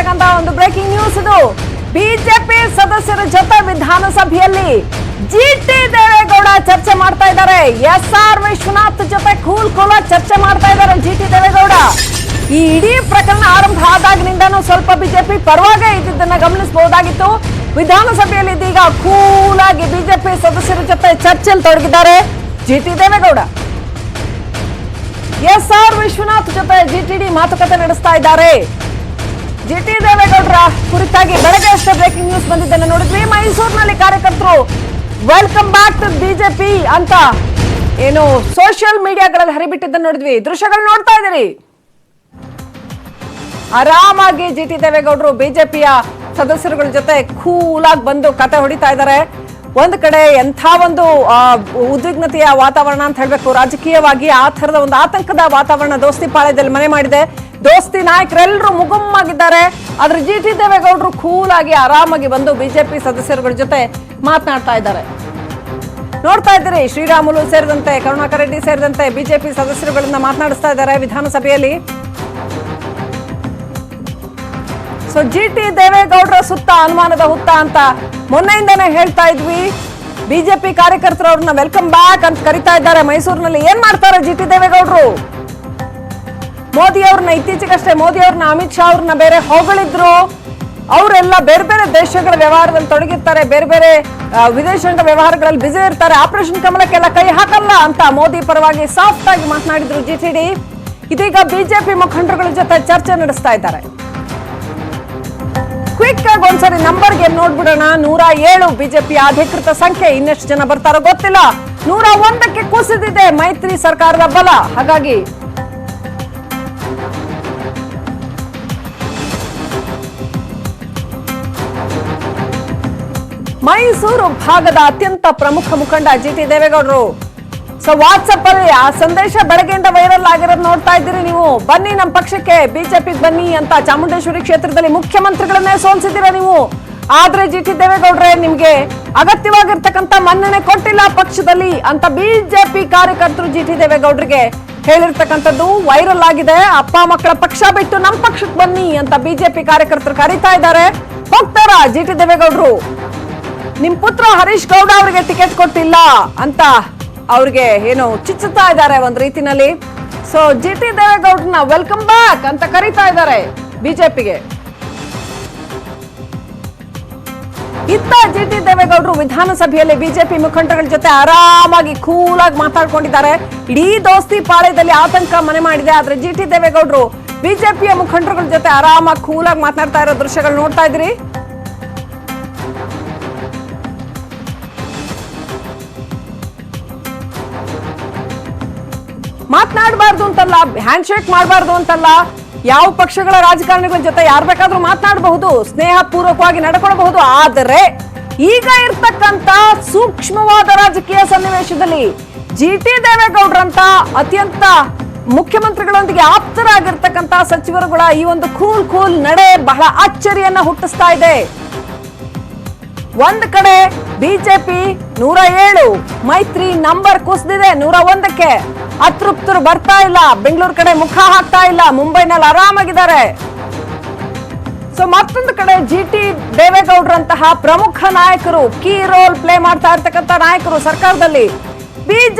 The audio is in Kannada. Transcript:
ಇರ್ತಕ್ಕಂತ ಒಂದು ಬ್ರೇಕಿಂಗ್ ನ್ಯೂಸ್ ಇದು. ಬಿಜೆಪಿ ಸದಸ್ಯರ ಜೊತೆ ವಿಧಾನಸಭೆಯಲ್ಲಿ ಜಿಟಿ ದೇವೇಗೌಡ ಚರ್ಚೆ ಮಾಡ್ತಾ ಇದ್ದಾರೆ. ಎಸ್ಆರ್ ವಿಶ್ವನಾಥ್ ಜೊತೆ ಕೂಲ್ ಚರ್ಚೆ ಮಾಡ್ತಾ ಇದ್ದಾರೆ ಜಿಟಿ ದೇವೇಗೌಡ. ಈ ಇಡೀ ಪ್ರಕರಣ ಆರಂಭ ಆದಾಗಿನಿಂದನೂ ಸ್ವಲ್ಪ ಬಿಜೆಪಿ ಪರವಾಗೇ ಇದ್ದಿದ್ದನ್ನ ಗಮನಿಸಬಹುದಾಗಿತ್ತು. ವಿಧಾನಸಭೆಯಲ್ಲಿ ಇದೀಗ ಕೂಲ್ ಆಗಿ ಬಿಜೆಪಿ ಸದಸ್ಯರ ಜೊತೆ ಚರ್ಚೆಯಲ್ಲಿ ತೊಡಗಿದ್ದಾರೆ ಜಿಟಿ ದೇವೇಗೌಡ. ಎಸ್ಆರ್ ವಿಶ್ವನಾಥ್ ಜೊತೆ ಜಿಟಿಡಿ ಮಾತುಕತೆ ನಡೆಸ್ತಾ ಇದ್ದಾರೆ. ಜಿಟಿ ದೇವೇಗೌಡರ ಕುರಿತಾಗಿ ಬೆಳಗ್ಗೆ ಅಷ್ಟೇ ಬ್ರೇಕಿಂಗ್ ನ್ಯೂಸ್ ಬಂದಿದ್ದನ್ನು ನೋಡಿದ್ವಿ. ಮೈಸೂರಿನಲ್ಲಿ ಕಾರ್ಯಕರ್ತರು ವೆಲ್ಕಮ್ ಬ್ಯಾಕ್ ಟು ಬಿಜೆಪಿ ಅಂತ ಏನು ಸೋಷಿಯಲ್ ಮೀಡಿಯಾಗಳಲ್ಲಿ ಹರಿಬಿಟ್ಟಿದ್ದನ್ನು ನೋಡಿದ್ವಿ. ದೃಶ್ಯಗಳು ನೋಡ್ತಾ ಇದ್ದೀರಿ. ಆರಾಮಾಗಿ ಜಿಟಿ ದೇವೇಗೌಡರು ಬಿಜೆಪಿಯ ಸದಸ್ಯರುಗಳ ಜೊತೆ ಕೂಲ್ ಆಗಿ ಬಂದು ಕತೆ ಹೊಡಿತಾ ಇದ್ದಾರೆ. ಒಂದ್ ಕಡೆ ಎಂಥ ಒಂದು ಉದ್ವಿಗ್ನತೆಯ ವಾತಾವರಣ ಅಂತ ಹೇಳ್ಬೇಕು. ರಾಜಕೀಯವಾಗಿ ಆ ತರದ ಒಂದು ಆತಂಕದ ವಾತಾವರಣ ದೋಸ್ತಿ ಪಾಳ್ಯದಲ್ಲಿ ಮನೆ ಮಾಡಿದೆ. ದೋಸ್ತಿ ನಾಯಕರೆಲ್ಲರೂ ಮುಗುಮ್ಮಾಗಿದ್ದಾರೆ. ಆದ್ರೆ ಜಿಟಿ ದೇವೇಗೌಡರು ಕೂಲ್ ಆಗಿ ಆರಾಮಾಗಿ ಬಂದು ಬಿಜೆಪಿ ಸದಸ್ಯರುಗಳ ಜೊತೆ ಮಾತನಾಡ್ತಾ ಇದ್ದಾರೆ. ನೋಡ್ತಾ ಇದ್ದೀರಿ, ಶ್ರೀರಾಮುಲು ಸೇರಿದಂತೆ ಕರುಣಾಕರ್ ರೆಡ್ಡಿ ಸೇರಿದಂತೆ ಬಿಜೆಪಿ ಸದಸ್ಯರುಗಳನ್ನ ಮಾತನಾಡಿಸ್ತಾ ಇದ್ದಾರೆ ವಿಧಾನಸಭೆಯಲ್ಲಿ. ಸೊ ಜಿಟಿ ದೇವೇಗೌಡರ ಸುತ್ತ ಅನುಮಾನದ ಹುತ್ತ ಅಂತ ಮೊನ್ನೆಯಿಂದಾನೇ ಹೇಳ್ತಾ ಇದ್ವಿ. ಬಿಜೆಪಿ ಕಾರ್ಯಕರ್ತರು ಅವ್ರನ್ನ ವೆಲ್ಕಮ್ ಬ್ಯಾಕ್ ಅಂತ ಕರಿತಾ ಇದ್ದಾರೆ. ಮೈಸೂರಿನಲ್ಲಿ ಏನ್ ಮಾಡ್ತಾರೆ ಜಿಟಿ ದೇವೇಗೌಡರು? ಮೋದಿ ಅವ್ರನ್ನ ಇತ್ತೀಚೆಗಷ್ಟೇ ಅಮಿತ್ ಶಾ ಅವ್ರನ್ನ ಬೇರೆ ಹೊಗಳಿದ್ರು. ಅವರೆಲ್ಲ ಬೇರೆ ಬೇರೆ ದೇಶಗಳ ವ್ಯವಹಾರದಲ್ಲಿ ತೊಡಗಿರ್ತಾರೆ, ಬೇರೆ ಬೇರೆ ವಿದೇಶಾಂಗ ವ್ಯವಹಾರಗಳಲ್ಲಿ ಬ್ಯುಸಿ ಇರ್ತಾರೆ, ಆಪರೇಷನ್ ಕಮಲಕ್ಕೆಲ್ಲ ಕೈ ಹಾಕಲ್ಲ ಅಂತ ಮೋದಿ ಪರವಾಗಿ ಸಾಫ್ಟ್ ಆಗಿ ಮಾತನಾಡಿದ್ರು ಜಿಟಿಡಿ. ಇದೀಗ ಬಿಜೆಪಿ ಮುಖಂಡರುಗಳ ಜೊತೆ ಚರ್ಚೆ ನಡೆಸ್ತಾ ಇದ್ದಾರೆ. ಕ್ವಿಕ್ ಆಗಿ ಒಂದ್ಸರಿ ನಂಬರ್ಗೆ ನೋಡ್ಬಿಡೋಣ. 107 ಬಿಜೆಪಿ ಅಧಿಕೃತ ಸಂಖ್ಯೆ. ಇನ್ನೆಷ್ಟು ಜನ ಬರ್ತಾರೋ ಗೊತ್ತಿಲ್ಲ. 101ಕ್ಕೆ ಕುಸಿದಿದೆ ಮೈತ್ರಿ ಸರ್ಕಾರದ ಬಲ. ಹಾಗಾಗಿ ಮೈಸೂರು ಭಾಗದ ಅತ್ಯಂತ ಪ್ರಮುಖ ಮುಖಂಡ ಜಿಟಿ ದೇವೇಗೌಡರು. ಸೊ ವಾಟ್ಸ್ಆಪ್ ಅಲ್ಲಿ ಆ ಸಂದೇಶ ಬೆಳಗ್ಗೆಯಿಂದ ವೈರಲ್ ಆಗಿರೋದು ನೋಡ್ತಾ ಇದ್ದೀರಿ ನೀವು. ಬನ್ನಿ ನಮ್ಮ ಪಕ್ಷಕ್ಕೆ, ಬಿಜೆಪಿಗೆ ಬನ್ನಿ ಅಂತ ಚಾಮುಂಡೇಶ್ವರಿ ಕ್ಷೇತ್ರದಲ್ಲಿ ಮುಖ್ಯಮಂತ್ರಿಗಳನ್ನೇ ಸೋಲಿಸಿದ್ದೀರಾ ನೀವು. ಆದ್ರೆ ಜಿಟಿ ದೇವೇಗೌಡ್ರೆ ನಿಮ್ಗೆ ಅಗತ್ಯವಾಗಿರ್ತಕ್ಕಂಥ ಮನ್ನಣೆ ಕೊಟ್ಟಿಲ್ಲ ಪಕ್ಷದಲ್ಲಿ ಅಂತ ಬಿಜೆಪಿ ಕಾರ್ಯಕರ್ತರು ಜಿಟಿ ದೇವೇಗೌಡರಿಗೆ ಹೇಳಿರ್ತಕ್ಕಂಥದ್ದು ವೈರಲ್ ಆಗಿದೆ. ಅಪ್ಪ ಮಕ್ಕಳ ಪಕ್ಷ ಬಿಟ್ಟು ನಮ್ಮ ಪಕ್ಷಕ್ಕೆ ಬನ್ನಿ ಅಂತ ಬಿಜೆಪಿ ಕಾರ್ಯಕರ್ತರು ಕರೀತಾ ಇದ್ದಾರೆ. ಹೋಗ್ತಾರ ಜಿಟಿ ದೇವೇಗೌಡರು? ನಿಮ್ ಪುತ್ರ ಹರೀಶ್ ಗೌಡ ಅವರಿಗೆ ಟಿಕೆಟ್ ಕೊಟ್ಟಿಲ್ಲ ಅಂತ ಅವ್ರಿಗೆ ಏನು ಚಿಚ್ಚುತ್ತಾ ಇದ್ದಾರೆ ಒಂದ್ ರೀತಿನಲ್ಲಿ. ಸೊ ಜಿಟಿ ದೇವೇಗೌಡರನ್ನ ವೆಲ್ಕಮ್ ಬ್ಯಾಕ್ ಅಂತ ಕರೀತಾ ಇದ್ದಾರೆ ಬಿಜೆಪಿಗೆ. ಇತ್ತ ಜಿಟಿ ದೇವೇಗೌಡರು ವಿಧಾನಸಭೆಯಲ್ಲಿ ಬಿಜೆಪಿ ಮುಖಂಡಗಳ ಜೊತೆ ಆರಾಮಾಗಿ ಕೂಲ್ ಆಗಿ ಮಾತಾಡ್ಕೊಂಡಿದ್ದಾರೆ. ಇಡೀ ದೋಸ್ತಿ ಪಾಳ್ಯದಲ್ಲಿ ಆತಂಕ ಮನೆ ಮಾಡಿದೆ. ಆದ್ರೆ ಜಿಟಿ ದೇವೇಗೌಡರು ಬಿಜೆಪಿಯ ಮುಖಂಡರುಗಳ ಜೊತೆ ಆರಾಮಾಗಿ ಕೂಲ್ ಆಗಿ ಮಾತನಾಡ್ತಾ ಇರೋ ದೃಶ್ಯಗಳು ನೋಡ್ತಾ ಇದ್ರಿ. ಮಾತನಾಡಬಾರ್ದು ಅಂತಲ್ಲ, ಹ್ಯಾಂಡ್ ಶೇಕ್ ಮಾಡಬಾರ್ದು ಅಂತಲ್ಲ. ಯಾವ ಪಕ್ಷಗಳ ರಾಜಕಾರಣಿಗಳ ಜೊತೆ ಯಾರು ಬೇಕಾದ್ರೂ ಮಾತನಾಡಬಹುದು, ಸ್ನೇಹ ಪೂರ್ವಕವಾಗಿ ನಡ್ಕೊಳ್ಬಹುದು. ಆದರೆ ಈಗ ಇರ್ತಕ್ಕಂತ ಸೂಕ್ಷ್ಮವಾದ ರಾಜಕೀಯ ಸನ್ನಿವೇಶದಲ್ಲಿ ಜಿಟಿ ದೇವೇಗೌಡರಂತ ಅತ್ಯಂತ ಮುಖ್ಯಮಂತ್ರಿಗಳೊಂದಿಗೆ ಆಪ್ತರಾಗಿರ್ತಕ್ಕಂತ ಸಚಿವರುಗಳ ಈ ಒಂದು ಕೂಲ್ ನಡೆ ಬಹಳ ಅಚ್ಚರಿಯನ್ನ ಹುಟ್ಟಿಸ್ತಾ ಇದೆ. ಒಂದ್ ಕಡೆ ಬಿಜೆಪಿ 107 ಮೈತ್ರಿ ನಂಬರ್ ಕುಸಿದಿದೆ 101ಕ್ಕೆ. ಅತೃಪ್ತರು ಬರ್ತಾ ಇಲ್ಲ, ಬೆಂಗಳೂರು ಕಡೆ ಮುಖ ಹಾಕ್ತಾ ಇಲ್ಲ, ಮುಂಬೈನಲ್ಲಿ ಆರಾಮಾಗಿದ್ದಾರೆ. ಸೊ ಮತ್ತೊಂದು ಕಡೆ ಜಿಟಿ ದೇವೇಗೌಡರಂತಹ ಪ್ರಮುಖ ನಾಯಕರು, ಕೀ ರೋಲ್ ಪ್ಲೇ ಮಾಡ್ತಾ ಇರ್ತಕ್ಕಂಥ ನಾಯಕರು ಸರ್ಕಾರದಲ್ಲಿ